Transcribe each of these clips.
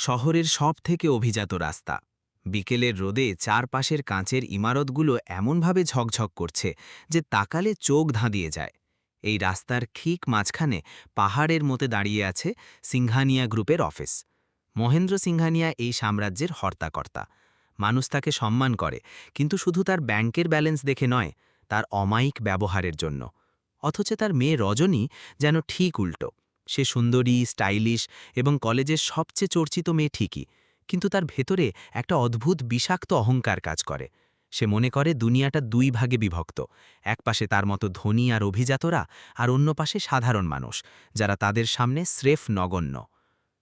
শহরের সবথেকে অভিজাত রাস্তা। বিকেলের রোদে চারপাশের কাঁচের ইমারতগুলো এমনভাবে ঝকঝক করছে যে তাকালে চোখ ধাঁধিয়ে যায়। এই রাস্তার ঠিক মাঝখানে পাহাড়ের মতো দাঁড়িয়ে আছে সিংহানিয়া গ্রুপের অফিস। মহেন্দ্র সিংহানিয়া এই সাম্রাজ্যের হর্তাকর্তা। মানুষ তাকে সম্মান করে, কিন্তু শুধু তার ব্যাংকের ব্যালেন্স দেখে নয়, তার অমায়িক ব্যবহারের জন্য। অথচ তার মেয়ে রজনী যেন ঠিক উল্টো। সে সুন্দরী, স্টাইলিশ এবং কলেজের সবচেয়ে চর্চিত মেয়ে ঠিকই, কিন্তু তার ভেতরে একটা অদ্ভুত বিষাক্ত অহংকার কাজ করে। সে মনে করে দুনিয়াটা দুই ভাগে বিভক্ত, এক পাশে তার মতো ধনী আর অভিজাতরা, আর অন্য পাশে সাধারণ মানুষ, যারা তাদের সামনে স্রেফ নগণ্য।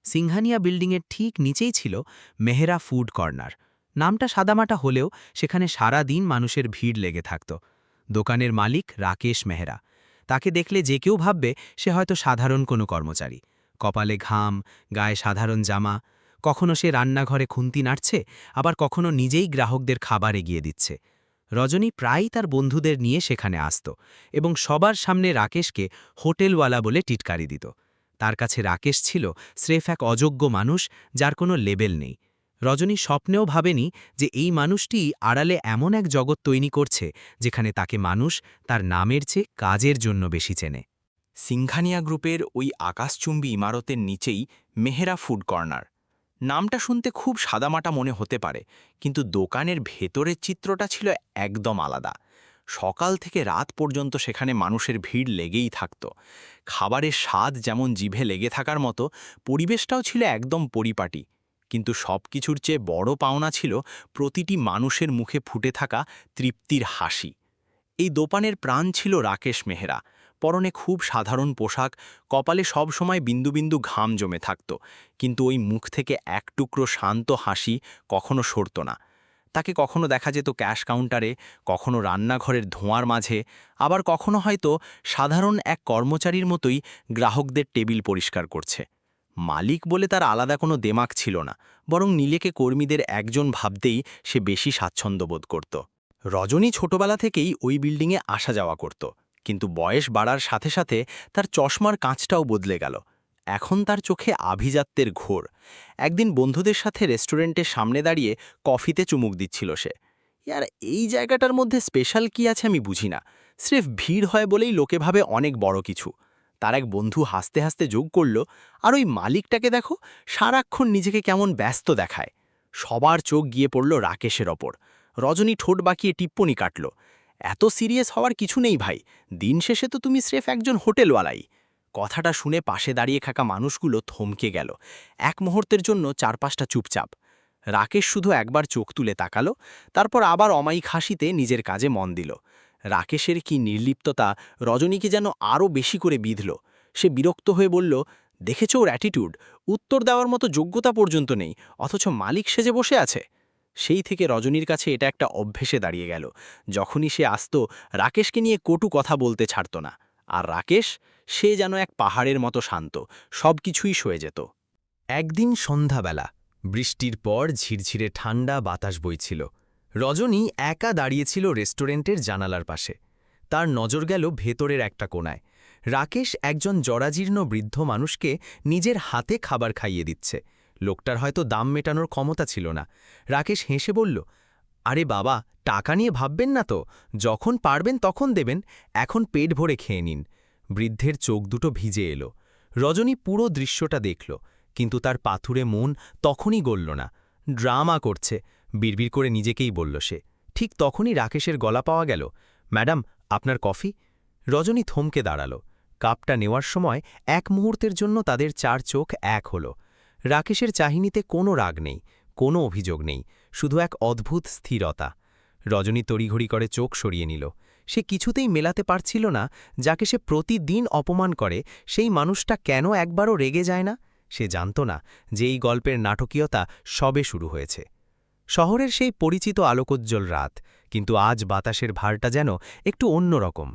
সিংহানিয়া বিল্ডিংয়ের ঠিক নিচেই ছিল মেহরা ফুড কর্নার। নামটা সাদামাটা হলেও সেখানে সারা দিন মানুষের ভিড় লেগে থাকত। দোকানের মালিক রাকেশ মেহরা। তাকে দেখলে যে কেউ ভাববে সে হয়তো সাধারণ কোনো কর্মচারী। কপালে ঘাম, গায়ে সাধারণ জামা। কখনো সে রান্নাঘরে খুন্তি নাড়ছে, আবার কখনো নিজেই গ্রাহকদের খাবার এগিয়ে দিচ্ছে। রজনী প্রায়ই তার বন্ধুদের নিয়ে সেখানে আসত এবং সবার সামনে রাকেশকে হোটেলওয়ালা বলে টিটকারি দিত। তার কাছে রাকেশ ছিল স্রেফ এক অযোগ্য মানুষ, যার কোনো লেবেল নেই। রজনী স্বপ্নেও ভাবেনি যে এই মানুষটি আড়ালে এমন এক জগৎ তৈরি করছে যেখানে তাকে মানুষ তার নামের চেয়ে কাজের জন্য বেশি চেনে। সিংহানিয়া গ্রুপের ওই আকাশচুম্বী ইমারতের নিচেই মেহেরা ফুড কর্নার। নামটা শুনতে খুব সাদামাটা মনে হতে পারে, কিন্তু দোকানের ভেতরের চিত্রটা ছিল একদম আলাদা। সকাল থেকে রাত পর্যন্ত সেখানে মানুষের ভিড় লেগেই থাকত। খাবারের স্বাদ যেমন জিভে লেগে থাকার মতো, পরিবেশটাও ছিল একদম পরিপাটি। কিন্তু সব কিছুর চেয়ে বড় পাওনা ছিল প্রতিটি মানুষের মুখে ফুটে থাকা তৃপ্তির হাসি। এই দোকানের প্রাণ ছিল রাকেশ মেহরা। পরনে খুব সাধারণ পোশাক, কপালে সব সময় বিন্দু বিন্দু ঘাম জমে থাকত, কিন্তু ওই মুখ থেকে এক টুকরো শান্ত হাসি কখনো সরত না। তাকে কখনো দেখা যেত ক্যাশ কাউন্টারে, কখনো রান্নাঘরের ধোঁয়ার মাঝে, আবার কখনো হয়তো সাধারণ এক কর্মচারীর মতোই গ্রাহকদের টেবিল পরিষ্কার করছে। মালিক বলে তার আলাদা কোনো দেমাক ছিল না, বরং নীলেকে কর্মীদের একজন ভাবতেই সে বেশি স্বাচ্ছন্দ্য বোধ করত। রজনী ছোটবেলা থেকেই ওই বিল্ডিংয়ে আসা যাওয়া করত, কিন্তু বয়স বাড়ার সাথে সাথে তার চশমার কাঁচটাও বদলে গেল। এখন তার চোখে আভিজাত্যের ঘোর। একদিন বন্ধুদের সাথে রেস্টুরেন্টের সামনে দাঁড়িয়ে কফিতে চুমুক দিচ্ছিল সে। ইয়ার, এই জায়গাটার মধ্যে স্পেশাল কি আছে আমি বুঝি না, স্রেফ ভিড় হয় বলেই লোকে ভাবে অনেক বড় কিছু। তার এক বন্ধু হাসতে হাসতে যোগ করল, আর ওই মালিকটাকে দেখো, সারাক্ষণ নিজেকে কেমন ব্যস্ত দেখায়। সবার চোখ গিয়ে পড়ল রাকেশের ওপর। রজনী ঠোঁট বাঁকিয়ে টিপ্পনি কাটল, এত সিরিয়াস হওয়ার কিছু নেই ভাই, দিন শেষে তো তুমি স্রেফ একজন হোটেলওয়ালাই। কথাটা শুনে পাশে দাঁড়িয়ে থাকা মানুষগুলো থমকে গেল। এক মুহূর্তের জন্য চারপাশটা চুপচাপ। রাকেশ শুধু একবার চোখ তুলে তাকালো, তারপর আবার অমায়িক হাসিতে নিজের কাজে মন দিল। রাকেশের কি নির্লিপ্ততা রজনীকে যেন আরও বেশি করে বিঁধল। সে বিরক্ত হয়ে বলল, দেখেছ ওর অ্যাটিটিউড, উত্তর দেওয়ার মতো যোগ্যতা পর্যন্ত নেই, অথচ মালিক সেজে বসে আছে। সেই থেকে রজনীর কাছে এটা একটা অভ্যেসে দাঁড়িয়ে গেল। যখনই সে আসত, রাকেশকে নিয়ে কটু কথা বলতে ছাড়ত না। আর রাকেশ, সে যেন এক পাহাড়ের মতো শান্ত, সব কিছুই সয়ে যেত। একদিন সন্ধ্যাবেলা বৃষ্টির পর ঝিরঝিরে ঠান্ডা বাতাস বইছিল। রজনী একা দাঁড়িয়েছিল রেস্টুরেন্টের জানালার পাশে। তার নজর গেল ভেতরের একটা কোণায়। রাকেশ একজন জরাজীর্ণ বৃদ্ধ মানুষকে নিজের হাতে খাবার খাইয়ে দিচ্ছে। লোকটার হয়তো দাম মেটানোর ক্ষমতা ছিল না। রাকেশ হেসে বলল, আরে বাবা, টাকা নিয়ে ভাববেন না তো, যখন পারবেন তখন দেবেন, এখন পেট ভরে খেয়ে নিন। বৃদ্ধের চোখ দুটো ভিজে এলো। রজনী পুরো দৃশ্যটা দেখল, কিন্তু তার পাথুরে মন তখনই গলল না। ড্রামা করছে, বিড়বিড় করে নিজেকেই বলল সে। ঠিক তখনই রাকেশের গলা পাওয়া গেল, ম্যাডাম, আপনার কফি। রজনী থমকে দাঁড়াল। কাপটা নেওয়ার সময় এক মুহূর্তের জন্য তাদের চার চোখ এক হল। রাকেশের চাহিনিতে কোনো রাগ নেই, কোনো অভিযোগ নেই, শুধু এক অদ্ভুত স্থিরতা। রজনী তড়িঘড়ি করে চোখ সরিয়ে নিল। সে কিছুতেই মেলাতে পারছিল না, যাকে সে প্রতিদিন অপমান করে সেই মানুষটা কেন একবারও রেগে যায় না। সে জানত না যে এই গল্পের নাটকীয়তা সবে শুরু হয়েছে। শহরের সেই পরিচিত আলোকোজ্জ্বল রাত, কিন্তু আজ বাতাসের ভারটা যেন একটু অন্যরকম।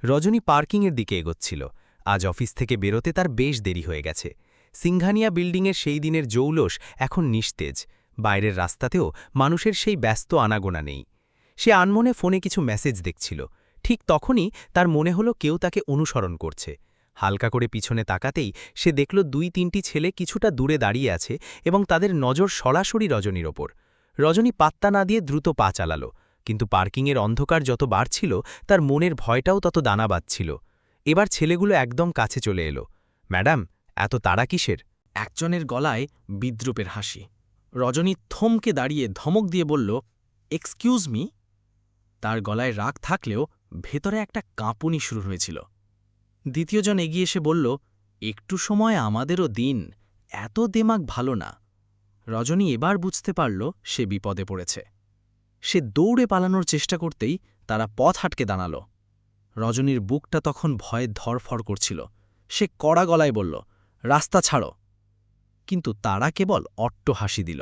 রজনী পার্কিংয়ের দিকে এগোচ্ছিল। আজ অফিস থেকে বেরোতে তার বেশ দেরি হয়ে গেছে। সিংহানিয়া বিল্ডিংয়ের সেই দিনের জৌলস এখন নিস্তেজ। বাইরের রাস্তাতেও মানুষের সেই ব্যস্ত আনাগোনা নেই। সে আনমনে ফোনে কিছু মেসেজ দেখছিল। ঠিক তখনই তার মনে হলো কেউ তাকে অনুসরণ করছে। হালকা করে পিছনে তাকাতেই সে দেখল 2-3টি ছেলে কিছুটা দূরে দাঁড়িয়ে আছে এবং তাদের নজর সরাসরি রজনীর ওপর। রজনী পাত্তা না দিয়ে দ্রুত পা চালাল, কিন্তু পার্কিংয়ের অন্ধকার যত বাড়ছিল তার মনের ভয়টাও তত দানা বাঁধছিল। এবার ছেলেগুলো একদম কাছে চলে এলো। ম্যাডাম, এত তাড়া কিসের? একজনের গলায় বিদ্রুপের হাসি। রজনী থমকে দাঁড়িয়ে ধমক দিয়ে বলল, এক্সকিউজ মি। তার গলায় রাগ থাকলেও ভেতরে একটা কাঁপুনি শুরু হয়েছিল। দ্বিতীয়জন এগিয়ে এসে বলল, একটু সময় আমাদেরও দিন, এত দেমাগ ভালো না। রজনী এবার বুঝতে পারল সে বিপদে পড়েছে। সে দৌড়ে পালানোর চেষ্টা করতেই তারা পথ হাটকে দাঁড়াল। রজনীর বুকটা তখন ভয়ে ধরফর করছিল। সে কড়া গলায় বলল, রাস্তা ছাড়ো। কিন্তু তারা কেবল অট্ট হাসি দিল।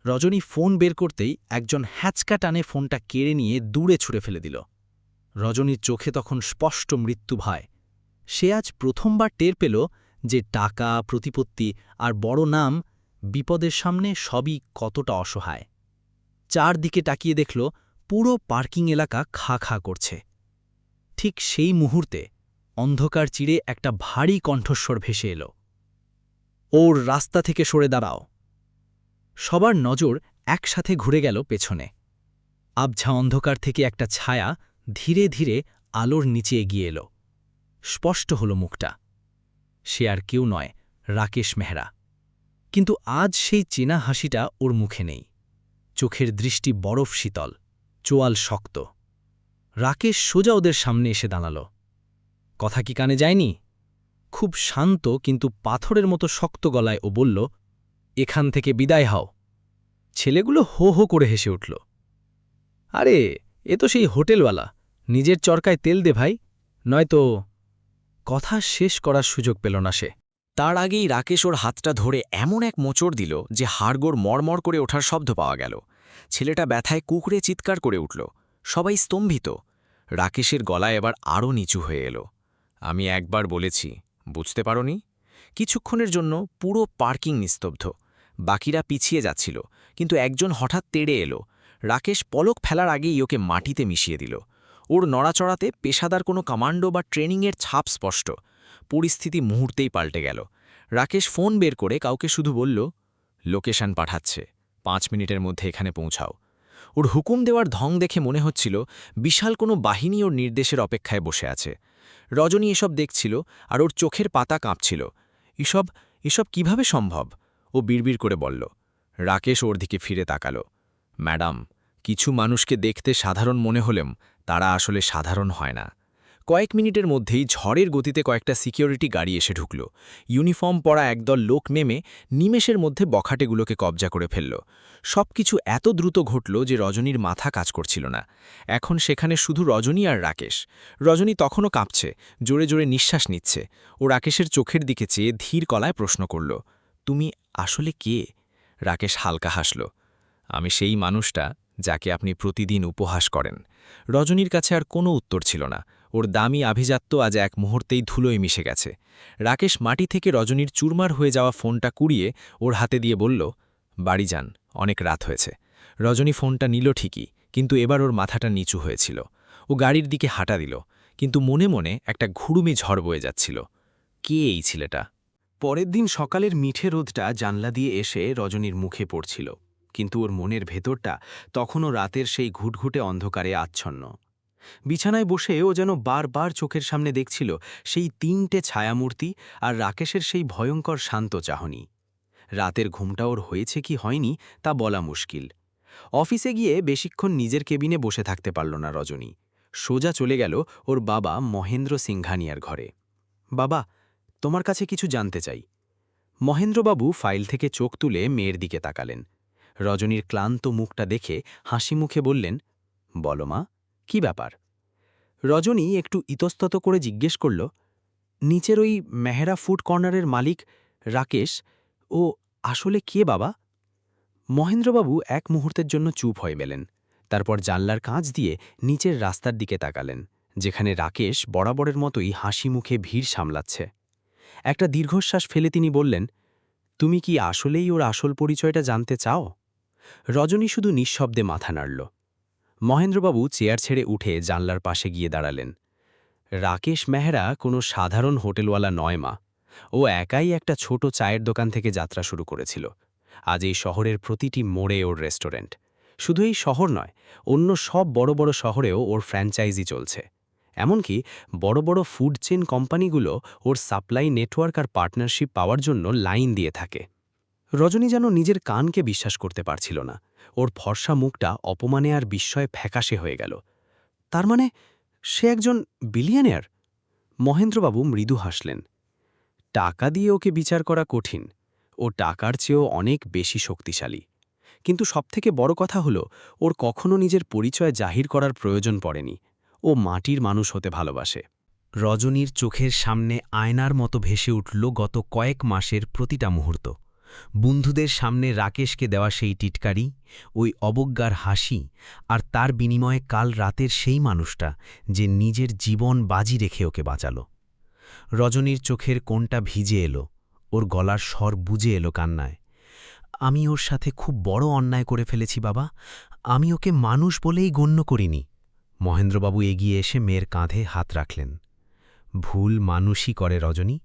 রজনী ফোন বের করতেই একজন হ্যাচকা টানে ফোনটা কেড়ে নিয়ে দূরে ছুঁড়ে ফেলে দিল। রজনীর চোখে তখন স্পষ্ট মৃত্যু ভয়। সে আজ প্রথমবার টের পেল যে টাকা, প্রতিপত্তি আর বড় নাম বিপদের সামনে সবই কতটা অসহায়। চারদিকে তাকিয়ে দেখল পুরো পার্কিং এলাকা খা খা করছে। ঠিক সেই মুহূর্তে অন্ধকার চিরে একটা ভারী কণ্ঠস্বর ভেসে এলো, ওর রাস্তা থেকে সরে দাঁড়াও। সবার নজর একসাথে ঘুরে গেল পেছনে। আবঝা অন্ধকার থেকে একটা ছায়া ধীরে ধীরে আলোর নিচে এগিয়ে এলো। স্পষ্ট হল মুখটা। সে আর কেউ নয়, রাকেশ মেহরা। কিন্তু আজ সেই চেনা হাসিটা ওর মুখে নেই। চোখের দৃষ্টি বরফ শীতল, চোয়াল শক্ত। রাকেশ সোজা ওদের সামনে এসে দাঁড়াল। কথা কি কানে যায়নি? খুব শান্ত কিন্তু পাথরের মতো শক্ত গলায় ও বলল, এখান থেকে বিদায় হও। ছেলেগুলো হো হো করে হেসে উঠল। আরে, এ তো সেই হোটেলওয়ালা, নিজের চরকায় তেল দে ভাই, নয়তো। কথা শেষ করার সুযোগ পেল না সে। তার আগেই রাকেশ ওর হাতটা ধরে এমন এক মোচড় দিল যে হাড়গোড় মড়মড় করে ওঠার শব্দ পাওয়া গেল। ছেলেটা ব্যথায় কুকড়ে চিৎকার করে উঠল। সবাই স্তম্ভিত। রাকেশের গলায় এবার আরও নিচু হয়ে এলো। আমি একবার বলেছি, বুঝতে পারোনি? কিছুক্ষণের জন্য পুরো পার্কিং নিস্তব্ধ। বাকিরা পিছিয়ে যাচ্ছিল, কিন্তু একজন হঠাৎ তেড়ে এলো। রাকেশ পলক ফেলার আগেই ওকে মাটিতে মিশিয়ে দিল। ওর নড়াচড়াতে পেশাদার কোনো কমান্ডো বা ট্রেনিংয়ের ছাপ স্পষ্ট। পরিস্থিতি মুহূর্তেই পাল্টে গেল। রাকেশ ফোন বের করে কাউকে শুধু বলল, লোকেশন পাঠাচ্ছে, 5 মিনিটের মধ্যে এখানে পৌঁছাও। ওর হুকুম দেওয়ার ঢং দেখে মনে হচ্ছিল বিশাল কোনো বাহিনী ওর নির্দেশের অপেক্ষায় বসে আছে। রজনী এসব দেখছিল আর ওর চোখের পাতা কাঁপছিল। এসব এসব কিভাবে সম্ভব? ও বিড়বিড় করে বলল। রাকেশ ওর দিকে ফিরে তাকাল। ম্যাডাম, কিছু মানুষকে দেখতে সাধারণ মনে হলেম তারা আসলে সাধারণ হয় না। কয়েক মিনিটের মধ্যেই ঝড়ের গতিতে কয়েকটা সিকিউরিটি গাড়ি এসে ঢুকল। ইউনিফর্ম পরা একদল লোক নেমে নিমেষের মধ্যে বখাটেগুলোকে কবজা করে ফেলল। সবকিছু এত দ্রুত ঘটল যে রজনীর মাথা কাজ করছিল না। এখন সেখানে শুধু রজনী আর রাকেশ। রজনী তখনও কাঁপছে, জোরে জোরে নিঃশ্বাস নিচ্ছে। ও রাকেশের চোখের দিকে চেয়ে ধীর গলায় প্রশ্ন করল, তুমি আসলে কে? রাকেশ হালকা হাসল। আমি সেই মানুষটা যাকে আপনি প্রতিদিন উপহাস করেন। রজনীর কাছে আর কোনো উত্তর ছিল না। ওর দামি আভিজাত্য আজ এক মুহূর্তেই ধুলোয় মিশে গেছে। রাকেশ মাটি থেকে রজনীর চুরমার হয়ে যাওয়া ফোনটা কুড়িয়ে ওর হাতে দিয়ে বলল, বাড়ি যান, অনেক রাত হয়েছে। রজনী ফোনটা নিল ঠিকই, কিন্তু এবার ওর মাথাটা নিচু হয়েছিল। ও গাড়ির দিকে হাঁটা দিল, কিন্তু মনে মনে একটা ঘুড়ুমি ঝড় বয়ে যাচ্ছিল। কে এই ছেলেটা? পরের দিন সকালের মিঠে রোদটা জানলা দিয়ে এসে রজনীর মুখে পড়ছিল, কিন্তু ওর মনের ভেতরটা তখনও রাতের সেই ঘুটঘুটে অন্ধকারে আচ্ছন্ন। বিছানায় বসে ও যেন বারবার চোখের সামনে দেখছিল সেই 3টে ছায়ামূর্তি আর রাকেশের সেই ভয়ঙ্কর শান্ত চাহনি। রাতের ঘুমটা ওর হয়েছে কি হয়নি তা বলা মুশকিল। অফিসে গিয়ে বেশিক্ষণ নিজের কেবিনে বসে থাকতে পারল না রজনী। সোজা চলে গেল ওর বাবা মহেন্দ্র সিংঘানিয়ার ঘরে। বাবা, তোমার কাছে কিছু জানতে চাই। মহেন্দ্রবাবু ফাইল থেকে চোখ তুলে মেয়ের দিকে তাকালেন। রজনীর ক্লান্ত মুখটা দেখে হাসি মুখে বললেন, বলো মা, কি ব্যাপার? রজনী একটু ইতস্তত করে জিজ্ঞেস করল, নিচের ওই মেহরা ফুড কর্নারের মালিক রাকেশ, ও আসলে কে বাবা? মহেন্দ্রবাবু এক মুহূর্তের জন্য চুপ হয়ে গেলেন। তারপর জানলার কাঁচ দিয়ে নিচের রাস্তার দিকে তাকালেন, যেখানে রাকেশ বরাবরের মতোই হাসি মুখে ভিড় সামলাচ্ছে। একটা দীর্ঘশ্বাস ফেলে তিনি বললেন, তুমি কি আসলেই ওর আসল পরিচয়টা জানতে চাও? রজনী শুধু নিঃশব্দে মাথা নাড়ল। মহেন্দ্রবাবু চেয়ার ছেড়ে উঠে জানলার পাশে গিয়ে দাঁড়ালেন। রাকেশ মেহরা কোনো সাধারণ হোটেলওয়ালা নয় মা। ও একাই একটা ছোট চায়ের দোকান থেকে যাত্রা শুরু করেছিল। আজ এই শহরের প্রতিটি মোড়ে ওর রেস্টুরেন্ট। শুধু এই শহর নয়, অন্য সব বড় বড় শহরেও ওর ফ্র্যাঞ্চাইজি চলছে। এমনকি বড় বড় ফুড চেন কোম্পানিগুলো ওর সাপ্লাই নেটওয়ার্ক আর পার্টনারশিপ পাওয়ার জন্য লাইন দিয়ে থাকে। রজনী যেন নিজের কানকে বিশ্বাস করতে পারছিল না। ওর ফর্সা মুখটা অপমানে আর বিস্ময়ে ফ্যাকাশে হয়ে গেল। তার মানে সে একজন বিলিয়নিয়ার? মহেন্দ্রবাবু মৃদু হাসলেন। টাকা দিয়ে ওকে বিচার করা কঠিন। ও টাকার চেয়েও অনেক বেশি শক্তিশালী। কিন্তু সবথেকে বড় কথা হলো, ওর কখনো নিজের পরিচয় জাহির করার প্রয়োজন পড়েনি। ও মাটির মানুষ হতে ভালোবাসে। রজনীর চোখের সামনে আয়নার মতো ভেসে উঠল গত কয়েক মাসের প্রতিটা মুহূর্ত। বন্ধুদের সামনে রাকেশকে দেওয়া সেই টিটকারি, ওই অবজ্ঞার হাসি, আর তার বিনিময়ে কাল রাতের সেই মানুষটা যে নিজের জীবন বাজি রেখে ওকে বাঁচাল। রজনীর চোখের কোণটা ভিজে এলো, ওর গলার স্বর বুঝে এলো কান্নায়। আমি ওর সাথে খুব বড় অন্যায় করে ফেলেছি বাবা। আমি ওকে মানুষ বলেই গণ্য করিনি। মহেন্দ্রবাবু এগিয়ে এসে মেয়ের কাঁধে হাত রাখলেন। ভুল মানুষই করে রজনী,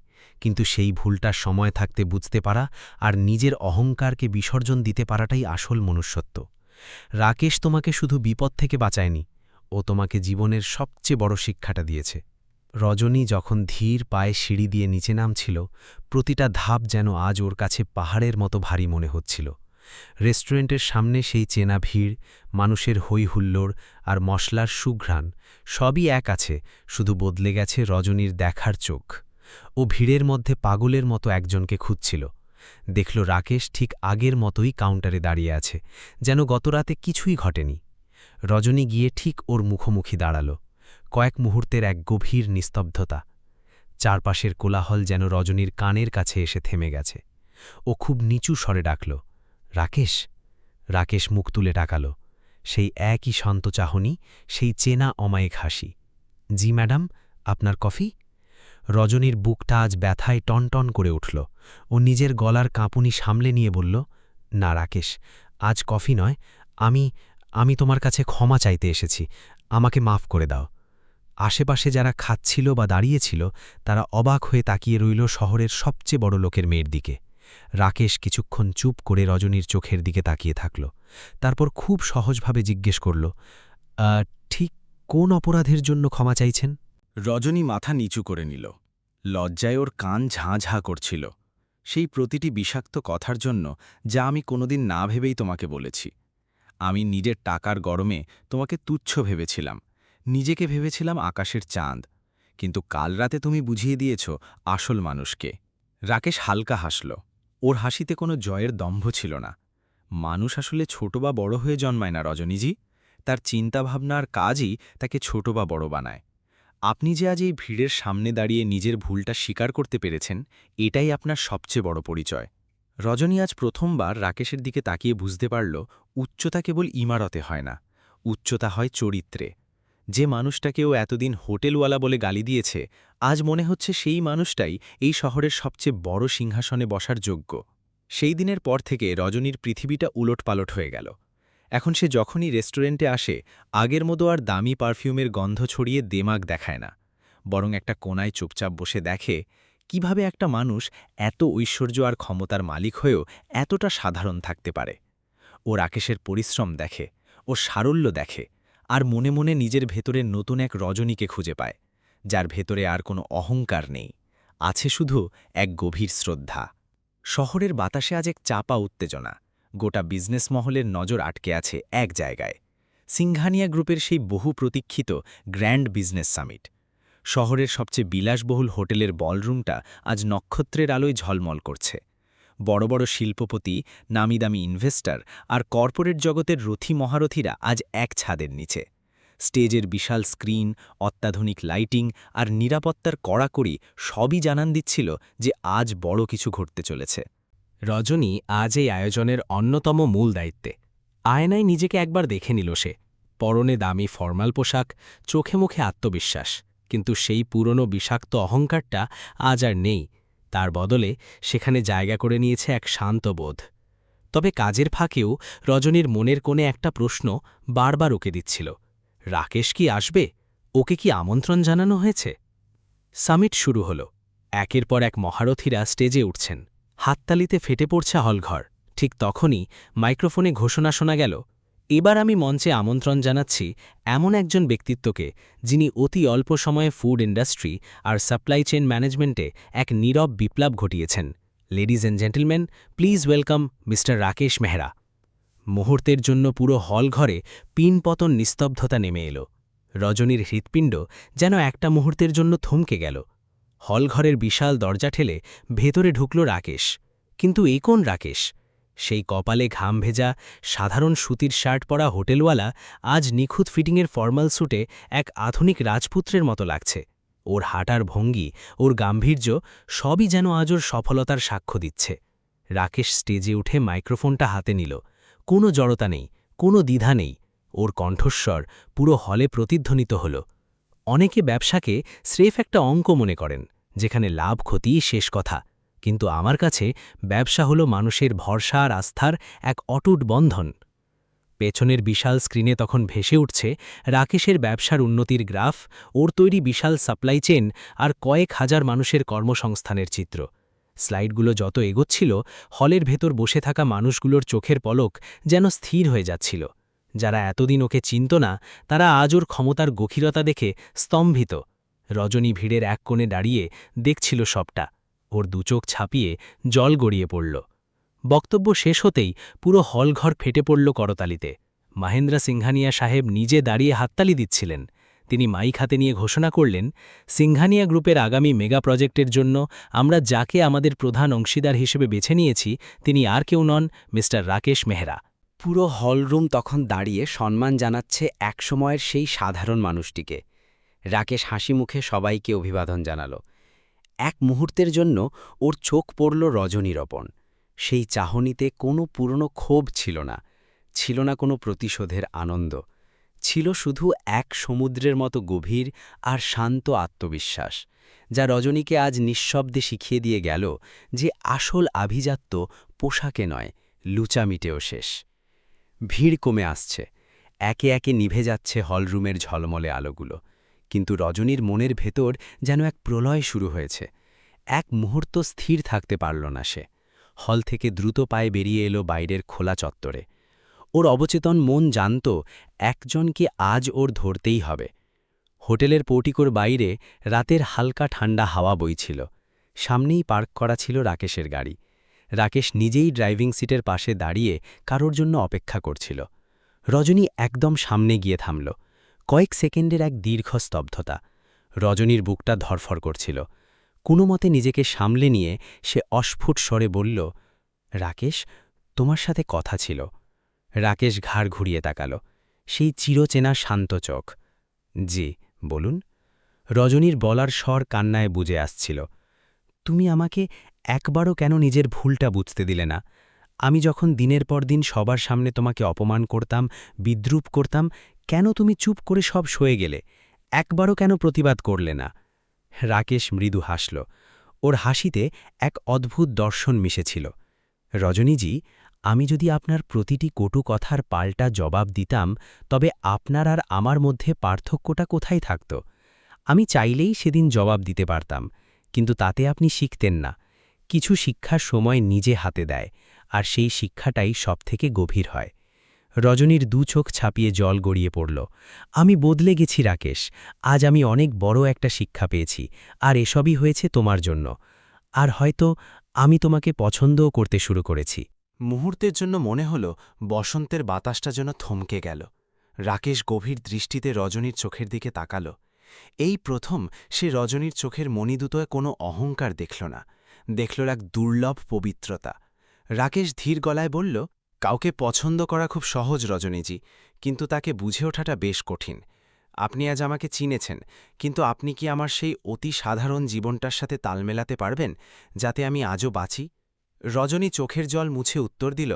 কিন্তু সেই ভুলটা সময় থাকতে বুঝতে পারা আর নিজের অহংকারকে বিসর্জন দিতে পারাটাই আসল মনুষ্যত্ব। রাকেশ তোমাকে শুধু বিপদ থেকে বাঁচায়নি, ও তোমাকে জীবনের সবচেয়ে বড় শিক্ষাটা দিয়েছে। রজনী যখন ধীর পায়ে সিঁড়ি দিয়ে নিচে নামছিল, প্রতিটা ধাপ যেন আজ ওর কাছে পাহাড়ের মতো ভারী মনে হচ্ছিল। রেস্টুরেন্টের সামনে সেই চেনা ভিড়, মানুষের হৈ হুল্লোড় আর মশলার সুঘ্রাণ, সবই এক আছে, শুধু বদলে গেছে রজনীর দেখার চোখ। ও ভিড়ের মধ্যে পাগলের মতো একজনকে খুঁজছিল। দেখল রাকেশ ঠিক আগের মতোই কাউন্টারে দাঁড়িয়ে আছে, যেন গতরাতে কিছুই ঘটেনি। রজনী গিয়ে ঠিক ওর মুখোমুখি দাঁড়াল। কয়েক মুহূর্তের এক গভীর নিস্তব্ধতা। চারপাশের কোলাহল যেন রজনীর কানের কাছে এসে থেমে গেছে। ও খুব নিচু স্বরে ডাকল, রাকেশ। রাকেশ মুখ তুলে তাকাল। সেই একই শান্ত চাহনি, সেই চেনা অমায়িক হাসি। জি ম্যাডাম, আপনার কফি? রজনীর বুকটা আজ ব্যথায় টনটন করে উঠল। ও নিজের গলার কাঁপুনি সামলে নিয়ে বলল, না রাকেশ, আজ কফি নয়। আমি তোমার কাছে ক্ষমা চাইতে এসেছি। আমাকে মাফ করে দাও। আশেপাশে যারা খাচ্ছিল বা দাঁড়িয়েছিল, তারা অবাক হয়ে তাকিয়ে রইল শহরের সবচেয়ে বড় লোকের মেয়ের দিকে। রাকেশ কিছুক্ষণ চুপ করে রজনীর চোখের দিকে তাকিয়ে থাকল। তারপর খুব সহজভাবে জিজ্ঞেস করল, ঠিক কোন অপরাধের জন্য ক্ষমা চাইছেন? রজনী মাথা নিচু করে নিল। লজ্জায় ওর কান ঝাঁ ঝাঁ করছিল। সেই প্রতিটি বিষাক্ত কথার জন্য, যা আমি কোনোদিন না ভেবেই তোমাকে বলেছি। আমি নিজের টাকার গরমে তোমাকে তুচ্ছ ভেবেছিলাম, নিজেকে ভেবেছিলাম আকাশের চাঁদ। কিন্তু কাল রাতে তুমি বুঝিয়ে দিয়েছ আসল মানুষকে। রাকেশ হালকা হাসল। ওর হাসিতে কোনো জয়ের দম্ভ ছিল না। মানুষ আসলে ছোট বা বড় হয়ে জন্মায় না রজনীজি, তার চিন্তাভাবনা আর কাজই তাকে ছোট বা বড় বানায়। আপনি যে আজ এই ভিড়ের সামনে দাঁড়িয়ে নিজের ভুলটা স্বীকার করতে পেরেছেন, এটাই আপনার সবচেয়ে বড় পরিচয়। রজনী আজ প্রথমবার রাকেশের দিকে তাকিয়ে বুঝতে পারল, উচ্চতা কেবল ইমারতে হয় না, উচ্চতা হয় চরিত্রে। যে মানুষটাকে ও এতদিন হোটেলওয়ালা বলে গালি দিয়েছে, আজ মনে হচ্ছে সেই মানুষটাই এই শহরের সবচেয়ে বড় সিংহাসনে বসার যোগ্য। সেই দিনের পর থেকে রজনীর পৃথিবীটা উলটপালট হয়ে গেল। এখন সে যখনই রেস্টুরেন্টে আসে, আগের মতো আর দামি পারফিউমের গন্ধ ছড়িয়ে দেমাগ দেখায় না, বরং একটা কোনায় চুপচাপ বসে দেখে কিভাবে একটা মানুষ এত ঐশ্বর্য আর ক্ষমতার মালিক হয়েও এতটা সাধারণ থাকতে পারে। ও রাকেশের পরিশ্রম দেখে, ও সারল্য দেখে, আর মনে মনে নিজের ভেতরে নতুন এক রজনীকে খুঁজে পায়, যার ভেতরে আর কোনো অহংকার নেই, আছে শুধু এক গভীর শ্রদ্ধা। শহরের বাতাসে আজ এক চাপা উত্তেজনা। গোটা বিজনেস মহলের নজর আটকে আছে এক জায়গায়, সিংঘানিয়া গ্রুপের সেই বহু প্রতীক্ষিত গ্র্যান্ড বিজনেস সামিট। শহরের সবচেয়ে বিলাসবহুল হোটেলের বলরুমটা আজ নক্ষত্রের আলোয় ঝলমল করছে। বড় বড় শিল্পপতি, নামিদামি ইনভেস্টর আর কর্পোরেট জগতের রথী মহারথীরা আজ এক ছাদের নিচে। স্টেজের বিশাল স্ক্রিন, অত্যাধুনিক লাইটিং আর নিরাপত্তার কড়াকড়ি সবই জানান দিচ্ছিল যে আজ বড় কিছু ঘটতে চলেছে। রজনী আজ এই আয়োজনের অন্যতম মূল দায়িত্বে। আয়নায় নিজেকে একবার দেখে নিল সে। পরনে দামি ফর্মাল পোশাক, চোখে মুখে আত্মবিশ্বাস, কিন্তু সেই পুরনো বিষাক্ত অহংকারটা আজ আর নেই। তার বদলে সেখানে জায়গা করে নিয়েছে এক শান্ত বোধ। তবে কাজের ফাঁকেও রজনীর মনের কোণে একটা প্রশ্ন বারবার উকে দিচ্ছিল, রাকেশ কি আসবে? ওকে কি আমন্ত্রণ জানানো হয়েছে? সামিট শুরু হল। একের পর এক মহারথীরা স্টেজে উঠছেন। হাততালিতে ফেটে পড়ছে হলঘর। ঠিক তখনই মাইক্রোফোনে ঘোষণা শোনা গেল, এবার আমি মঞ্চে আমন্ত্রণ জানাচ্ছি এমন একজন ব্যক্তিত্বকে যিনি অতি অল্প সময়ে ফুড ইন্ডাস্ট্রি আর সাপ্লাই চেইন ম্যানেজমেন্টে এক নীরব বিপ্লব ঘটিয়েছেন। Ladies and gentleman, please welcome mister Rakesh Mehra. মুহূর্তের জন্য পুরো হলঘরে পিনপতন নিস্তব্ধতা নেমে এলো। রজনীর হৃৎপিণ্ড যেন একটা মুহূর্তের জন্য থমকে গেল। হলঘরের বিশাল দরজা ঠেলে ভেতরে ঢুকল রাকেশ। কিন্তু এই কোন রাকেশ? সেই কপালে ঘাম ভেজা, সাধারণ সুতির শার্ট পরা হোটেলওয়ালা আজ নিখুঁত ফিটিংয়ের ফর্মাল স্যুটে এক আধুনিক রাজপুত্রের মতো লাগছে। ওর হাঁটার ভঙ্গি, ওর গাম্ভীর্য সবই যেন আজ ওর সফলতার সাক্ষ্য দিচ্ছে। রাকেশ স্টেজে উঠে মাইক্রোফোনটা হাতে নিল। কোনো জড়তা নেই, কোনো দ্বিধা নেই। ওর কণ্ঠস্বর পুরো হলে প্রতিধ্বনিত হল। অনেকে ব্যবসাকে স্রেফ একটা অঙ্ক মনে করেন, যেখানে লাভ ক্ষতিই শেষ কথা। কিন্তু আমার কাছে ব্যবসা হলো মানুষের ভরসা আর আস্থার এক অটুট বন্ধন। পেছনের বিশাল স্ক্রিনে তখন ভেসে উঠছে রাকেশের ব্যবসার উন্নতির গ্রাফ, ওর তৈরি বিশাল সাপ্লাই চেন আর কয়েক হাজার মানুষের কর্মসংস্থানের চিত্র। স্লাইডগুলো যত এগোচ্ছিল, হলের ভেতর বসে থাকা মানুষগুলোর চোখের পলক যেন স্থির হয়ে যাচ্ছিল। যারা এতদিন ওকে চিনত না, তারা আজ ওর ক্ষমতার গভীরতা দেখে স্তম্ভিত। রজনী ভিড়ের এক কোণে দাঁড়িয়ে দেখছিল সবটা। ওর দুচোখ ছাপিয়ে জল গড়িয়ে পড়ল। বক্তব্য শেষ হতেই পুরো হলঘর ফেটে পড়ল করতালিতে। মহেন্দ্র সিংঘানিয়া সাহেব নিজে দাঁড়িয়ে হাততালি দিচ্ছিলেন। তিনি মাইক হাতে নিয়ে ঘোষণা করলেন, সিংঘানিয়া গ্রুপের আগামী মেগা প্রজেক্টের জন্য আমরা যাকে আমাদের প্রধান অংশীদার হিসেবে বেছে নিয়েছি তিনি আর কেউ নন, মিস্টার রাকেশ মেহরা। পুরো হলরুম তখন দাঁড়িয়ে সম্মান জানাচ্ছে একসময়ের সেই সাধারণ মানুষটিকে। রাকেশ হাসি মুখে সবাইকে অভিবাদন জানাল। এক মুহূর্তের জন্য ওর চোখ পড়ল রজনীর ওপর। সেই চাহনিতে কোনো পুরনো ক্ষোভ ছিল না, ছিল না কোনো প্রতিশোধের আনন্দ। ছিল শুধু এক সমুদ্রের মতো গভীর আর শান্ত আত্মবিশ্বাস, যা রজনীকে আজ নিঃশব্দে শিখিয়ে দিয়ে গেল যে আসল আভিজাত্য পোশাকে নয়, লুচামিটেও শেষ। ভিড় কমে আসছে, একে একে নিভে যাচ্ছে হলরুমের ঝলমলে আলোগুলো। কিন্তু রজনীর মনের ভেতর যেন এক প্রলয় শুরু হয়েছে। এক মুহূর্ত স্থির থাকতে পারল না সে। হল থেকে দ্রুত পায়ে বেরিয়ে এলো বাইরের খোলা চত্বরে। ওর অবচেতন মন জানত একজনকে আজ ওর ধরতেই হবে। হোটেলের পোর্টিকোর বাইরে রাতের হালকা ঠান্ডা হাওয়া বইছিল। সামনেই পার্ক করা ছিল রাকেশের গাড়ি। রাকেশ নিজেই ড্রাইভিং সিটের পাশে দাঁড়িয়ে কারোর জন্য অপেক্ষা করছিল। রজনী একদম সামনে গিয়ে থামল। কয়েক সেকেন্ডের এক দীর্ঘ স্তব্ধতা। রজনীর বুকটা ধরফর করছিল। কোনো মতে নিজেকে সামলে নিয়ে সে অস্ফুট স্বরে বলল, রাকেশ, তোমার সাথে কথা ছিল। রাকেশ ঘাড় ঘুরিয়ে তাকাল। সেই চিরচেনা শান্ত চোখ। জি, বলুন। রজনীর বলার স্বর কান্নায় বুঝে আসছিল। তুমি আমাকে একবারও কেন নিজের ভুলটা বুঝতে দিলে না? আমি যখন দিনের পর দিন সবার সামনে তোমাকে অপমান করতাম, বিদ্রূপ করতাম, কেন তুমি চুপ করে সব সয়ে গেলে? একবারও কেন প্রতিবাদ করলে না? রাকেশ মৃদু হাসল। ওর হাসিতে এক অদ্ভুত দর্শন মিশেছিল। রজনীজি, আমি যদি আপনার প্রতিটি কটু কথার পাল্টা জবাব দিতাম, তবে আপনার আর আমার মধ্যে পার্থক্যটা কোথায় থাকত? আমি চাইলেই সেদিন জবাব দিতে পারতাম, কিন্তু তাতে আপনি শিখতেন না। কিছু শিক্ষার সময় নিজে হাতে দেয়, আর সেই শিক্ষাটাই সবথেকে গভীর হয়। রজনীর দু চোখ ছাপিয়ে জল গড়িয়ে পড়ল। আমি বদলে গেছি রাকেশ, আজ আমি অনেক বড় একটা শিক্ষা পেয়েছি, আর এসবই হয়েছে তোমার জন্য। আর হয়তো আমি তোমাকে পছন্দও করতে শুরু করেছি। মুহূর্তের জন্য মনে হল বসন্তের বাতাসটা যেন থমকে গেল। রাকেশ গভীর দৃষ্টিতে রজনীর চোখের দিকে তাকাল। এই প্রথম সে রজনীর চোখের মণিদুটোয় কোনো অহংকার দেখল না, দেখল এক দুর্লভ পবিত্রতা। রাকেশ ধীর গলায় বলল, কাউকে পছন্দ করা খুব সহজ রজনীজি, কিন্তু তাকে বুঝে ওঠাটা বেশ কঠিন। আপনি আজ আমাকে চিনেছেন, কিন্তু আপনি কি আমার সেই অতি সাধারণ জীবনটার সাথে তাল মেলাতে পারবেন, যাতে আমি আজও বাঁচি? রজনী চোখের জল মুছে উত্তর দিল,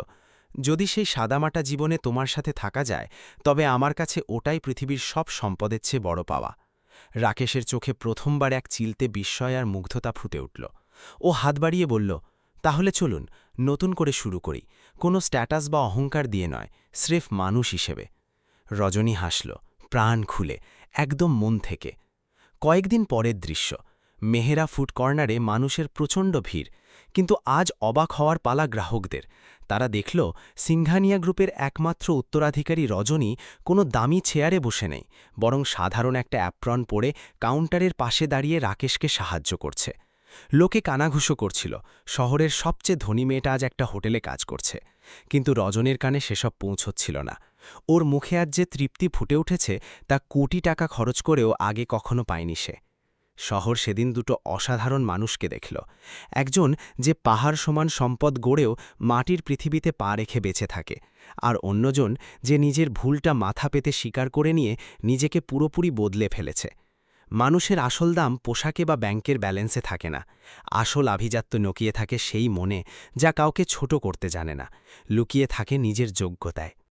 যদি সেই সাদামাটা জীবনে তোমার সাথে থাকা যায়, তবে আমার কাছে ওটাই পৃথিবীর সব সম্পদের চেয়ে বড় পাওয়া। রাকেশের চোখে প্রথমবার এক চিলতে বিস্ময় আর মুগ্ধতা ফুটে উঠল। ও হাত বাড়িয়ে বলল, তাহলে চলুন নতুন করে শুরু করি, কোনো স্ট্যাটাস বা অহংকার দিয়ে নয়, স্রেফ মানুষ হিসেবে। রজনী হাসল, প্রাণ খুলে, একদম মন থেকে। কয়েকদিন পরের দৃশ্য, মেহেরা ফুড কর্নারে মানুষের প্রচণ্ড ভিড়, কিন্তু আজ অবাক হওয়ার পালা গ্রাহকদের। তারা দেখল সিংঘানিয়া গ্রুপের একমাত্র উত্তরাধিকারী রজনী কোনো দামি চেয়ারে বসে নেই, বরং সাধারণ একটা অ্যাপ্রন পরে কাউন্টারের পাশে দাঁড়িয়ে রাকেশকে সাহায্য করছে। লোকে কানাঘুষো করছিল, শহরের সবচেয়ে ধনী মেয়েটা আজ একটা হোটেলে কাজ করছে। কিন্তু রজনীর কানে সেসব পৌঁছচ্ছিল না। ওর মুখে আজ যে তৃপ্তি ফুটে উঠেছে তা কোটি টাকা খরচ করেও আগে কখনো পায়নি সে। শহর সেদিন দুটো অসাধারণ মানুষকে দেখল, একজন যে পাহাড় সমান সম্পদ গড়েও মাটির পৃথিবীতে পা রেখে বেঁচে থাকে, আর অন্যজন যে নিজের ভুলটা মাথা পেতে স্বীকার করে নিয়ে নিজেকে পুরোপুরি বদলে ফেলেছে। মানুষের আসল দাম পোশাকে বা ব্যাংকের ব্যালেন্সে থাকে না, আসল আভিজাত্য লুকিয়ে থাকে সেই মনে যা কাউকে ছোট করতে জানে না, লুকিয়ে থাকে নিজের যোগ্যতায়।